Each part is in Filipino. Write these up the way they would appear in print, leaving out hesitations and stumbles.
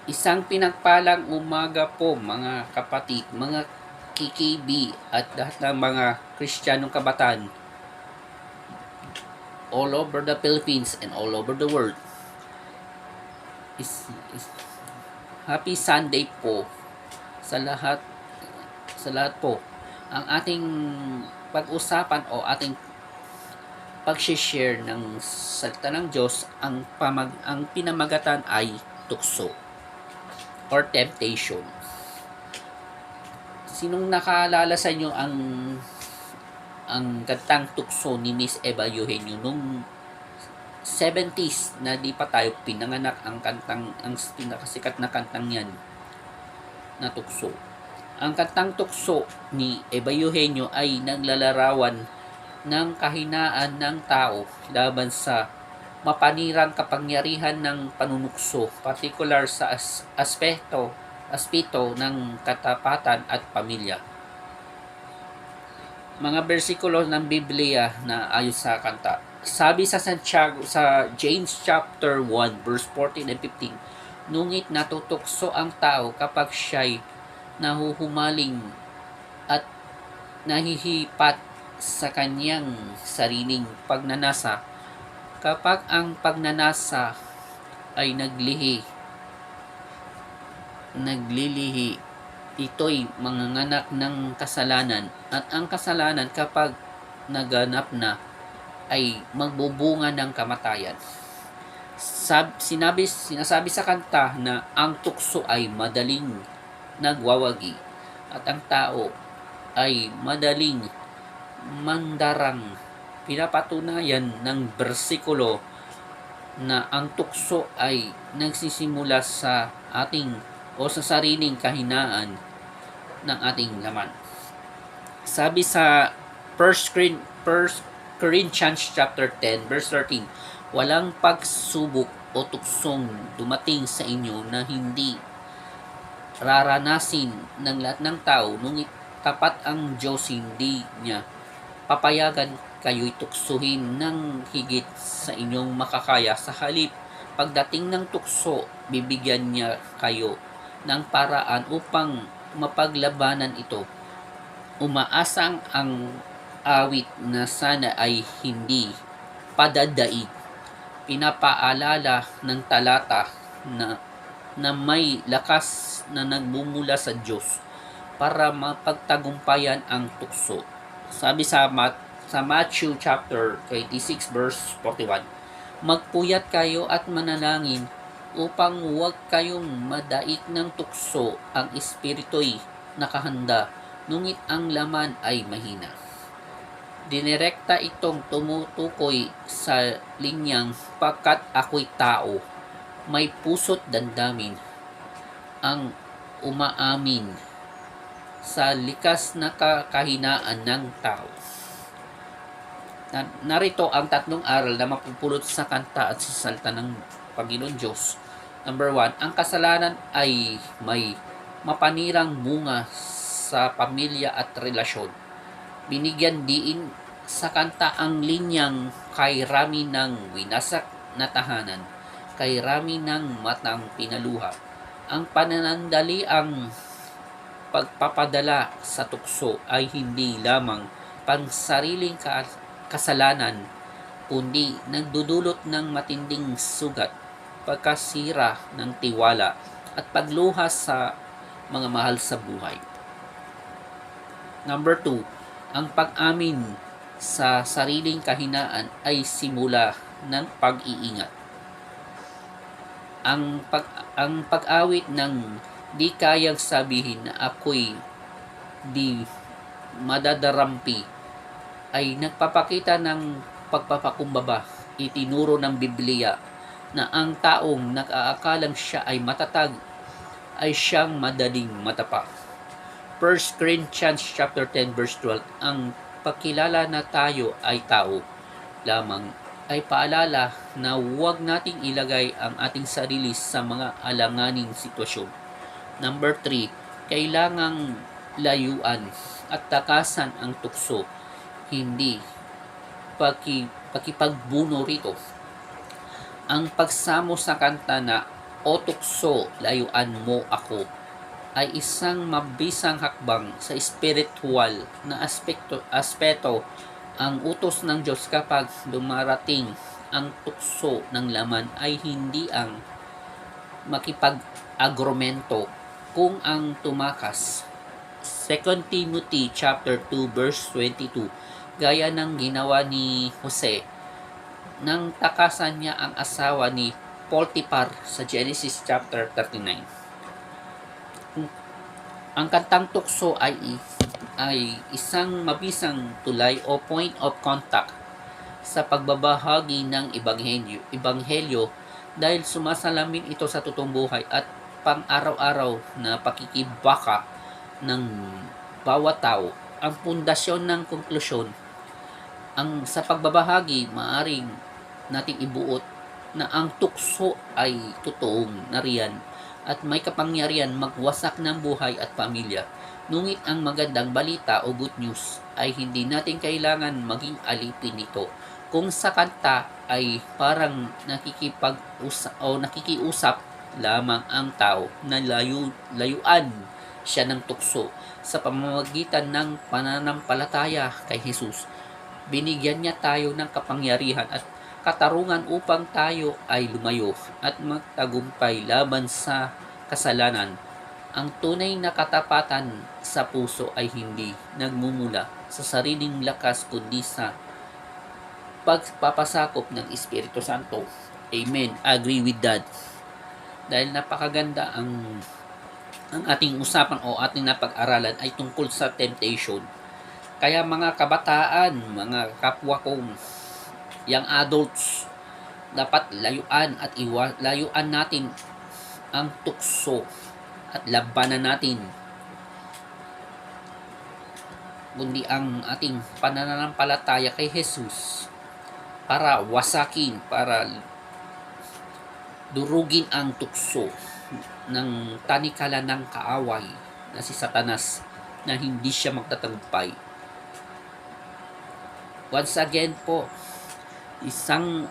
Isang pinagpalang umaga po mga kapatid, mga KKB at lahat ng mga Kristiyanong kabataan all over the Philippines and all over the world. Is Happy Sunday po sa lahat po. Ang ating pag-usapan o ating pag-share ng salita ng Diyos, ang pinamagatan ay tukso or temptation. Sinong nakaalala sa inyo ang kantang tukso ni Miss Eva Eugenio nung 70s na di pa tayo pinanganak? Ang pinakasikat na kantang yan na tukso. Ang kantang tukso ni Eva Eugenio ay naglalarawan ng kahinaan ng tao laban sa mapanirang kapangyarihan ng panunukso, particular sa aspeto ng katapatan at pamilya. Mga bersikulo ng Biblia na ayon sa kanta. Sabi sa James chapter 1 verse 14 and 15, ngunit natutukso ang tao kapag siya'y nahuhumaling at nahihipat sa kanyang sariling pagnanasa. Kapag ang pagnanasa ay naglilihi, ito'y manganganak ng kasalanan, at ang kasalanan kapag naganap na ay magbubunga ng kamatayan. Sinasabi sa kanta na ang tukso ay madaling nagwawagi at ang tao ay madaling mandarang. Pinapatunayan ng bersikulo na ang tukso ay nagsisimula sa ating o sa sariling kahinaan ng ating laman. Sabi sa 1 Corinthians chapter 10 verse 13, walang pagsubok o tuksong dumating sa inyo na hindi raranasin ng lahat ng tao, ngunit tapat ang Diyos, hindi niya papayagan kayo'y tuksuhin ng higit sa inyong makakaya. Sa halip, pagdating ng tukso, bibigyan niya kayo ng paraan upang mapaglabanan ito. Umaasang ang awit na sana ay hindi padadaig. Pinapaalala ng talata na may lakas na nagmumula sa Diyos para mapagtagumpayan ang tukso. Sabi sa Matthew chapter 26 verse 41, magpuyat kayo at manalangin upang huwag kayong madaig ng tukso. Ang espiritu'y nakahanda, ngunit ang laman ay mahina. Dinirekta itong tumutukoy sa linyang, pagkat ako'y tao, may puso't damdamin, ang umaamin sa likas na kahinaan ng tao. Narito ang tatlong aral na mapupulot sa kanta at sa salita ng Panginoon Diyos. Number 1, ang kasalanan ay may mapanirang bunga sa pamilya at relasyon. Binigyan diin sa kanta ang linyang, kay rami ng winasak na tahanan, kay rami ng matang pinaluha. Ang pananandaliang pagpapadala sa tukso ay hindi lamang pansariling kasalanan, kundi nagdudulot ng matinding sugat, pagkasira ng tiwala at pagluha sa mga mahal sa buhay. Number 2, ang pag-amin sa sariling kahinaan ay simula ng pag-iingat. Ang pag-awit ng di kayang sabihin na ako'y di madadarampi ay nagpapakita ng pagpapakumbaba. Itinuro ng Biblia na ang taong nag-aakalang siya ay matatag ay siyang madaling matapa. 1 Corinthians chapter 10 verse 12, ang pagkilala na tayo ay tao lamang ay paalala na huwag nating ilagay ang ating sarili sa mga alanganing sitwasyon. Number 3, kailangang layuan at takasan ang tukso, hindi pakipagbuno rito. Ang pagsamo sa kanta na O tukso, layuan mo ako, ay isang mabisang hakbang sa espiritual na aspeto ang utos ng Diyos kapag dumarating ang tukso ng laman ay hindi ang makipag-agromento kung ang tumakas. 2 Timothy chapter 2 verse 22, gaya ng ginawa ni Jose nang takasan niya ang asawa ni Potiphar sa Genesis chapter 39. Ang kantang tukso ay isang mabisang tulay o point of contact sa pagbabahagi ng ebanghelyo dahil sumasalamin ito sa totoong buhay at pang-araw-araw na pakikibaka ng bawat tao. Ang pundasyon ng konklusyon sa pagbabahagi, maaring nating ibuot na ang tukso ay totoong nariyan at may kapangyarihan magwasak ng buhay at pamilya. Ngunit ang magandang balita o good news ay hindi natin kailangan maging alipin nito. Kung sa kanta ay parang nakikiusap lamang ang tao na layuan siya ng tukso sa pamamagitan ng pananampalataya kay Jesus. Binigyan niya tayo ng kapangyarihan at katarungan upang tayo ay lumayo at magtagumpay laban sa kasalanan. Ang tunay na katapatan sa puso ay hindi nagmumula sa sariling lakas kundi sa pagpapasakop ng Espiritu Santo. Amen. Agree with that. Dahil napakaganda ang ating usapan o ating napag-aralan ay tungkol sa temptation. Kaya mga kabataan, mga kapwa kong young adults, dapat layuan natin ang tukso at labanan natin kundi ang ating pananampalataya kay Jesus para wasakin, para durugin ang tukso ng tanikala ng kaaway na si Satanas na hindi siya magtatagumpay. Once again po, isang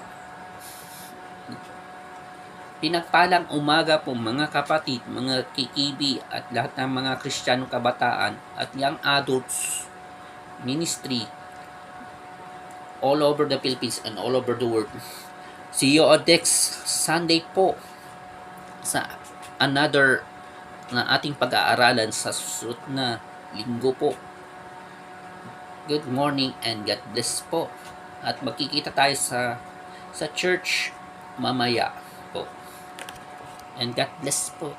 pinagpalang umaga po mga kapatid, mga kikibi at lahat ng mga Kristiyanong kabataan at young adults ministry all over the Philippines and all over the world. See you on next Sunday po sa another na ating pag-aaralan sa susunod na linggo po. Good morning and God bless po. At magkikita tayo sa church mamaya po. And God bless po.